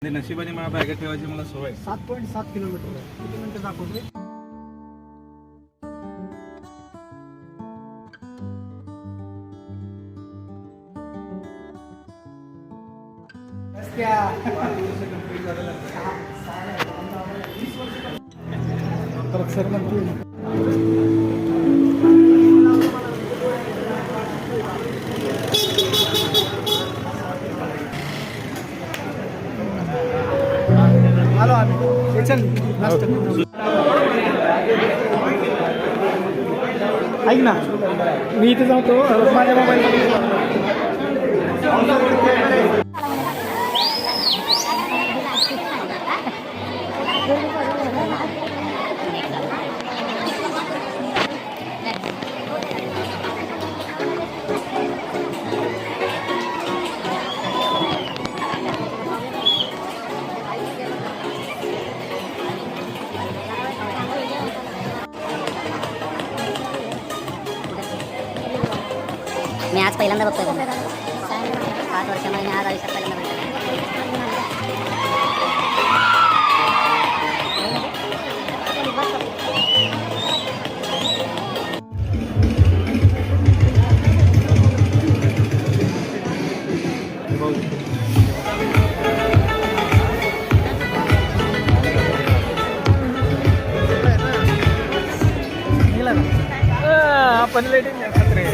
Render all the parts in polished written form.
नशिबाने मला बॅगेत ठेवायची मला सवय. 7.7 किलोमीटर आहे. किती मिनिटं दाखवते? सर आलो आम्ही. चल ऐक ना, मी इथे जातो माझ्या मोबाईल. मी आज पहिल्यांदा बघतोय 5 वर्षामध्ये आज आयुष्यात पहिल्यांदा बघतोय. आपण waiting ray.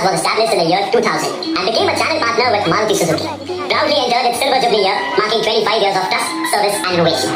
Was established in the year 2000 and became a channel partner with Maruti Suzuki. Proudly entered its Silver Jubilee year, marking 25 years of trust, service and innovation.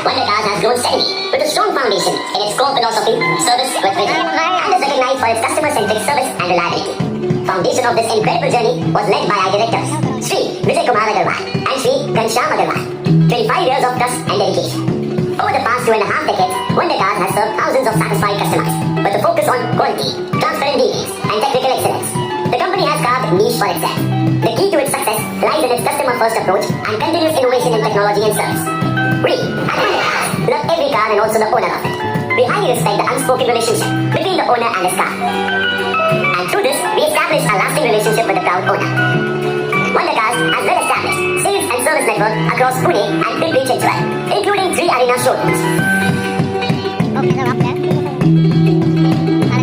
Wonder Cars has grown steadily with a strong foundation in its core philosophy, service with vision, and is recognized for its customer-centric service and reliability. Foundation of this incredible journey was led by our directors, Sri Vijay Kumar Agarwal and Sri Ghanshyam Agarwal. 25 years of trust and dedication. Over the past 2.5 decades, Wonder Cars has served thousands of satisfied customers with a focus on quality, transparent details, and technical excellence. The company has carved a niche for itself. The key to its success lies in its customer-first approach and continuous innovation in technology and service. We, at Wonder Cars, love every car and also the owner of it. We highly respect the unspoken relationship between the owner and his car. And through this, we establish a lasting relationship with the proud owner. Wonder Cars has well-established sales and service network across Pune and Pimpri Chinchwad, including 3 arena showrooms.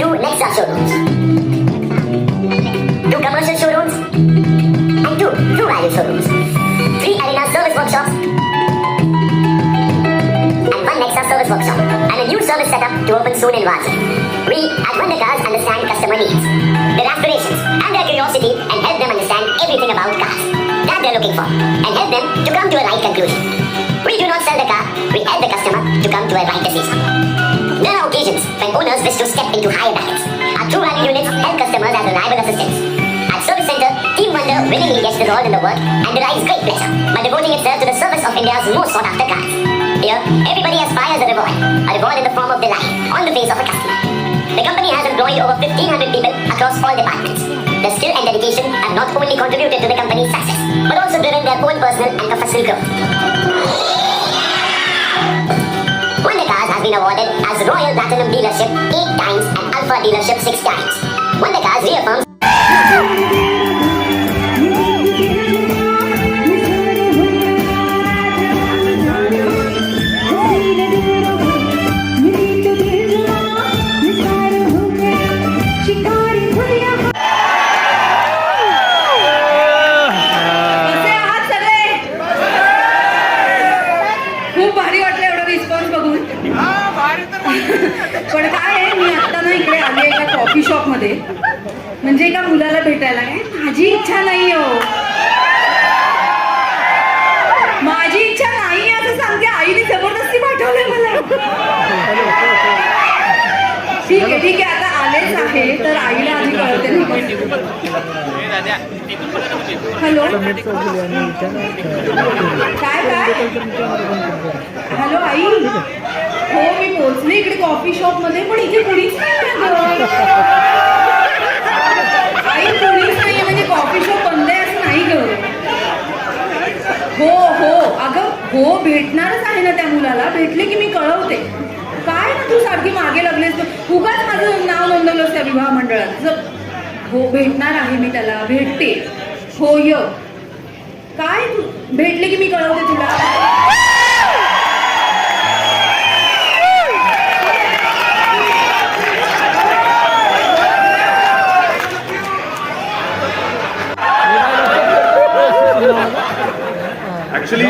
2 Nexa showrooms, 2 commercial showrooms, and 2 True Value showrooms, 3 arena service workshops, soon in Vashi. We at Wonder Cars understand customer needs, their aspirations, and their curiosity, and help them understand everything about cars that they're looking for, and help them to come to a right conclusion. We do not sell the car, we help the customer to come to a right decision. There are occasions when owners wish to step into higher brackets. Our True Value units help customers as reliable assistants. At Service Center, Team Wonder willingly gets involved in the work and derives great pleasure by devoting itself to the service of India's most sought after cars. Here, everybody aspires a reward in the form of delight on the face of a customer. The company has employed over 1,500 people across all departments. Their skill and dedication have not only contributed to the company's success, but also driven their own personal and professional growth. Wonder Cars has been awarded as Royal Platinum Dealership 8 times and Alpha Dealership 6 times. Wonder Cars reaffirms पण काय आहे, मी आता ना इकडे आले एका coffee shop मध्ये, म्हणजे एका मुलाला भेटायला. माझी इच्छा नाही हो, माझी इच्छा नाही असं सांगते. आईने जबरदस्ती पाठवलंय मला. ठीक आहे आता आलेच आहे तर आईला आधी कळवते. हॅलो काय हॅलो आई. हो मी पोहोचले इकडे कॉफी शॉप मध्ये, पण इथे कुणीच नाही. आई कुणीच नाहीये, म्हणजे कॉफी शॉप बंद आहे असं नाही ग. हो अगं हो भेटणारच आहे ना त्या मुलाला. भेटले की मी कळवते. काय ना तू सारखी मागे लागलेस, उगाच माझं नाव नोंदवलंस त्या विवाह मंडळात. हो भेटणार आहे मी त्याला, भेटते. हो काय तू भेटले की मी कळवते तुला. ऍक्च्युली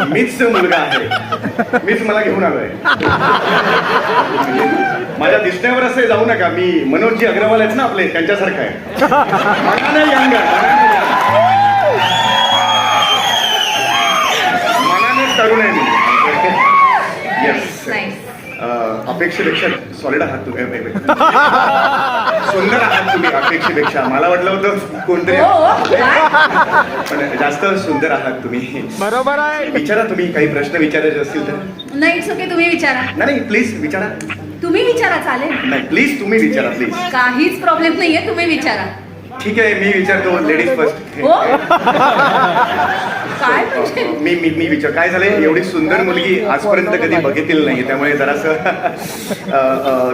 मीच मुलगा आहे, मीच मला घेऊन आलोय. माझ्या दिसण्यावर असं जाऊ नका, मी मनोजी अग्रवाल आहेत ना आपले त्यांच्यासारखं आहे. मनाने यंग मनाने तरुण आहे मी. येस अपेक्षेपेक्षा सॉलिड आहात तुम्ही, सुंदर आहात तुम्ही अपेक्षेपेक्षा. मला वाटलं होतं कोणतरी, पण जास्त सुंदर आहात तुम्ही. बरोबर आहे. विचारा तुम्ही, काही प्रश्न विचारायचे असतील तर. नाही इट्स ओके, तुम्ही विचारा. नाही प्लीज विचारा. तुम्ही विचारा चालेल. नाही प्लीज तुम्ही विचारा प्लीज. काहीच प्रॉब्लेम नाहीये, तुम्ही विचारा. ठीक आहे मी विचारतो, लेडीज फर्स्ट. हो काय मी विचार. काय झालंय, एवढी सुंदर मुलगी आजपर्यंत कधी बघितलेली नाही, त्यामुळे जरासं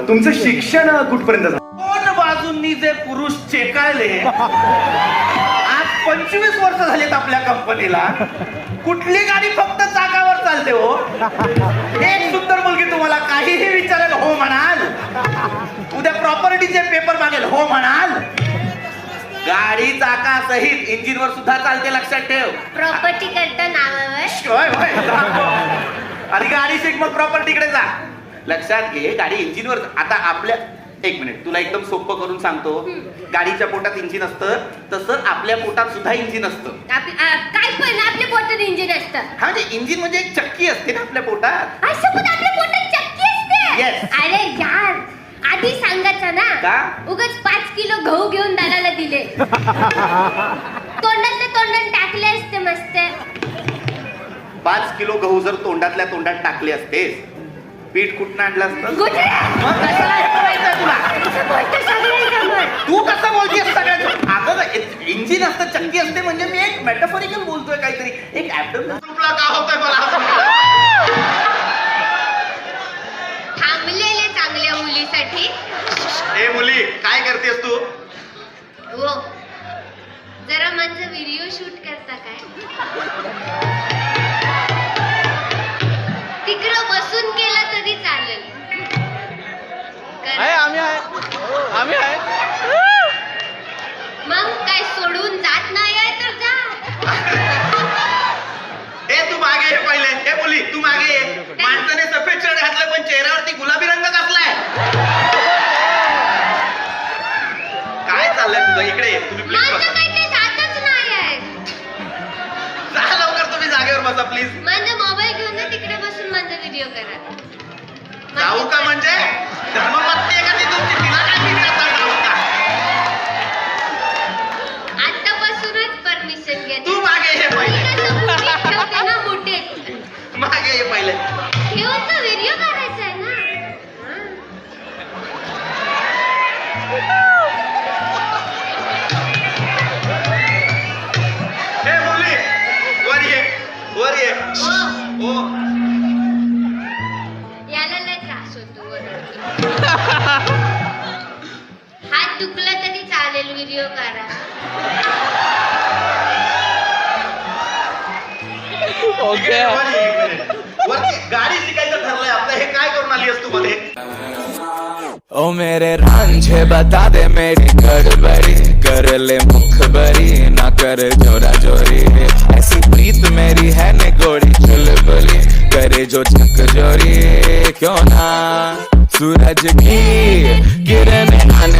तुमचं शिक्षण कुठपर्यंत झालं? दोन बाजूंनी जे पुरुष चेकाळले, आज 25 वर्ष झालेत आपल्या कंपनीला. कुठली गाडी फक्त चाकावर चालते हो? एक सुंदर मुलगी तुम्हाला काहीही विचारेल हो म्हणाल, उद्या प्रॉपर्टीचे पेपर मागेल हो म्हणाल, गाडी चाकासहित इंजिनवर सुद्धा चालते, लक्षात ठेव. प्रॉपर्टी करता नावावर. आधी गाडी शिक मग प्रॉपर्टीकडे जा. लक्षात घे, गाडी इंजिनवर. आता आपल्या एक मिनिट, तुला एकदम सोपं करून सांगतो. गाडीच्या पोटात इंजिन असतं, तसं आपल्या पोटात सुद्धा इंजिन असतं. काय पण आपल्या पोटात इंजिन असतं? हा म्हणजे इंजिन म्हणजे एक चक्की असते ना आपल्या पोटात. असं पण आपल्या पोटात चक्की असते? Yes. अरे यार आधी सांगायचं ना. का? उगाच 5 किलो गहू घेऊन दादाला दिले. तोंडातल्या तोंडात टाकले असते मस्त. 5 किलो गहू जर तोंडातल्या तोंडात टाकले असतेस, पीठ कुठनं आणलं असतं? गुजरात. मग कशाला हे करायचं तुला? असं बोलतो सगळ्यांचं मत. तू कसं बोलतेस सगळ्यांचं? अगं इंजिन असतं, चक्की असते, म्हणजे मी एक मेटाफॉरिकल बोलतोय काहीतरी. एक ऍबडोमिनल तुला का होतंय मला? थांबलेले चांगल्या मुलीसाठी. ए मुली काय करतेस तू? हो जरा माझं व्हिडिओ शूट करता काय? तिकडं बसून केलं तरी चालेल. आम्ही आहे. मग काय सोडून जात नाही आहे तर जा. ए तू मागे ये पहिले. ए मुली तू मागे ये. माणसाने सफेद शर्ट घातलं पण चेहऱ्यावरती गुलाबी रंग कसलाय? करा. जाऊ का म्हणजे धर्मपत्नी आहे का ती तुमची? तिला काय विचारता जाऊ का? आतापासूनच परमिशन घ्या. तू मागे ये पहिले. मी कसं मुठीत ठेवते ना मुठीत. मागे ये पहिले. ठेवूनचा व्हिडिओ करायचा आहे ना. हे मुली वर ये वर ये. हो. हो याला लय त्रास होतो वरती. हात दुखला तरी चालेल, व्हिडिओ करा. वर ये, एक मिनिट. वरती गाडी शिकायचं ठरलंय आपलं. हे काय करून आली असतो मध्ये? ओ मेरे रांझे बता दे मेरी गड़बड़ी, कर ले मुखबरी ना कर जोरा जोरी, ऐसी प्रीत मेरी है ने गोरी चुलबुली, करे जो चक जोरी क्यों ना सूरज की किरण आने